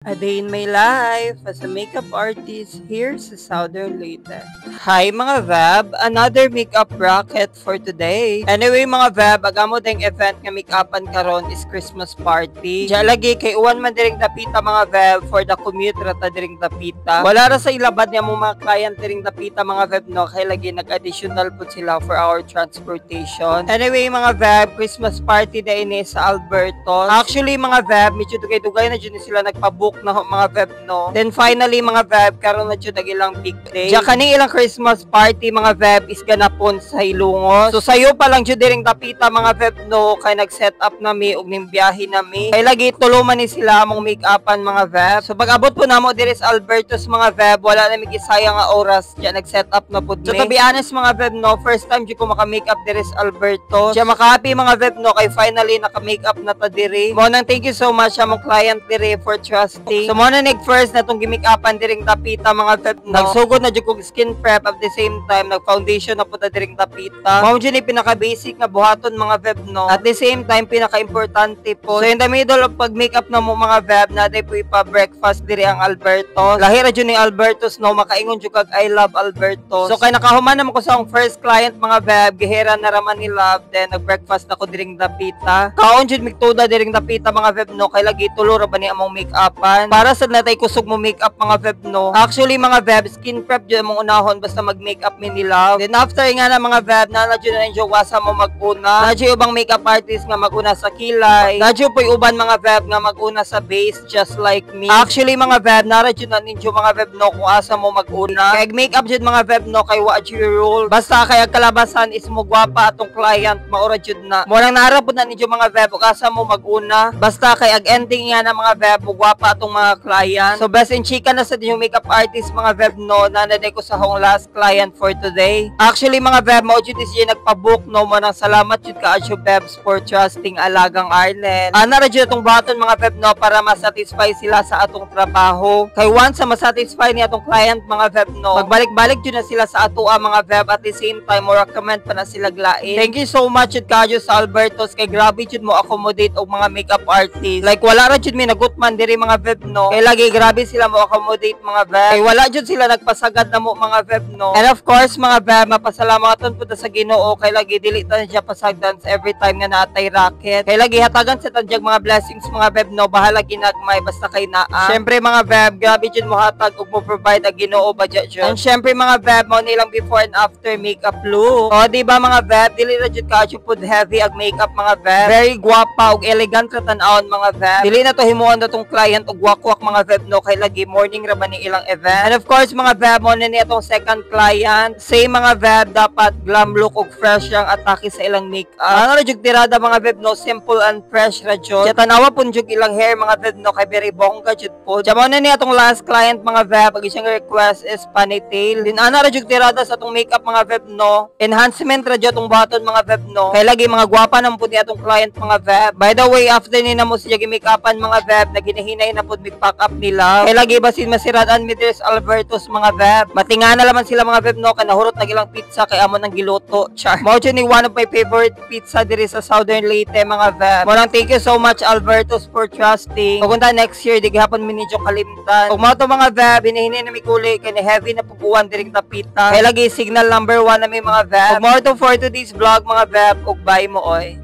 A day in my life as a makeup artist here sa Southern Leyte. Hi mga Vab! Another makeup bracket for today. Anyway mga Vab, agamo ding event nga makeupan karon is Christmas party. Diya lagi kay uwan man diring dapita mga Vab for the commute rata diring dapita. Wala ra sa ilabad niya mga client diring dapita mga Vab no, kay lagi nag-additional po sila for our transportation. Anyway mga Vab, Christmas party na ini sa Alberto. Actually mga Vab, medyo dugay-dugay na dyan sila nagpabook na mga Vab no. Then finally mga Vab, karon na dyan ilang big day. Diya kani ilang Christmas party mga Vab is ganapon sa Ilungos. So sayo pa lang dyan diring dapita mga Vab no, kay nag-set up na mi og ning biyahe na mi. Kay lagi tuluman ni sila among make-upan mga Vab. So pag abot po namo diri sa Albertos mga Vab, wala na mi gisayang nga oras dyan nag-set up na pud mi. So to be honest mga Vab no, first time dyan ko maka-makeup diri sa Albertos. Diya maka-happy mga Vab no, kay finally naka-makeup na ta diri. Mo nang thank you so much sa among client diri for trusting. So mo na first na tong gimik-upan diring dapita mga Vab no. Nagsugod na dyan kong skin prep at the same time nag-foundation na po ta diring dapita. Mo dyan pinaka-basic nga buhaton mga Vab no. At the same time pinaka-importante po. So in the middle of pag-makeup na mo mga Vab, naday po ipa-breakfast diri ang Alberto. Lahira dyan ni Albertos no, makaingon dyan kag I love Alberto. So kay nakahuman naman ko sa akong first client mga Vab, gihera na raman ni love, then nag-breakfast na ko diring dapita. Kaon dyan miktuda diring dapita mga Vab no, kay lagi tulura ba ni among make-upan. Para sa natay kusog mo make-up mga Vab no. Actually mga Vab, skin prep dyan mong unahon basta mag-makeup mi ni love. Then after nga na mga Vab, na dyan na enjoy wasa mo mag-una. Na dyan ubang makeup artist nga mag-una sa kilay. Na dyan po uban mga Vab nga mag-una sa base just like me. Actually mga Vab, nara dyan na ninyo mga Vab no kung asa mo mag-una. Kaya make-up dyan mga Vab no, kay wa dyan rule. Basta kaya kalabasan is mo gwapa atong client, maura dyan na. Murang nara po na ninyo mga Vab kung asa mo mag-una. Basta kay ag-ending nga na mga Vab, mo gwapa atong mga client. So best in chika na sa yung makeup artist mga Vab no, nanaday ko sa akong last client for today. Actually mga Vab, mo dyan is dyan nagpabook no, manang salamat dyan ka Adjo Bebs for trusting Alagang Arlen. Nara dyan itong button mga Vab no, para masatisfy sila sa atong trabaho. Kay once sa masatisfy ni atong client mga Vab no, magbalik-balik dyan na sila sa atua mga Vab, at the same time mo recommend pa na sila glain. Thank you so much dyan ka Adjo sa Albertos, kay grabe dyan mo accommodate og mga makeup artist. Like wala ra dyan may nagutman diri mga Vab no, kay lagi grabe sila mo accommodate mga Vab. Kay wala dyan sila nagpasagad na mo mga Vab no. And of course mga Vab, mapasalamatan po ta sa Ginoo, kay lagi dili ta siya pasagdan sa every time nga naatay racket. Kay lagi hatagan sa tanjag mga blessings mga Vab no, bahala ginagmay basta kay naa. Syempre mga Vab, grabe dyan mo hatag ug mo provide ang Ginoo ba dyan. And syempre mga Vab, mo nilang before and after makeup look. O di ba mga Vab, dili ra jud ka pud heavy ag makeup mga Vab. Very gwapa ug elegant ra tan-awon mga Vab. Dili na to himuon datong client og wakwak mga Vab no, kay lagi morning ra man ni ilang event. And of course mga Vab, mo na ni atong second client. Same mga Vab, dapat glam look ug fresh ang atake sa ilang makeup. Ano ra jud tirada mga Vab no, simple and fresh ra jud. Diya tanawa pun jud ilang hair mga Vab no, kay very bongga jud po. Diya mo na ni atong last client mga Vab, ang isang request is ponytail. Din ana ra jud tirada sa atong makeup mga Vab no. Enhancement ra jud atong button mga Vab no. Kay lagi mga gwapa nang pud ni atong client mga Vab. By the way, after ni namo siya gi-makeupan mga Vab, naginahinay na pud mi-pack up nila. Kay lagi basin masiraan mi diri sa Albertos mga Vab. Matingana naman sila mga Vab no, kanahurot na ilang pizza kay amo nang giluto. Char. Mao jud ni one of my favorite pizza diri sa Southern Leyte mga Vab. Mo nang thank you so much Albertos for trusting. Ug unta next year di gihapon mi ninyo kalimtan. Ug mao to mga Vab, hinahinay na mi kuli kay ni heavy na puguan diri tapita. Kay lagi signal number 1 na mi mga Vab. Ug more to for today's vlog mga Vab, ug bye mo oy.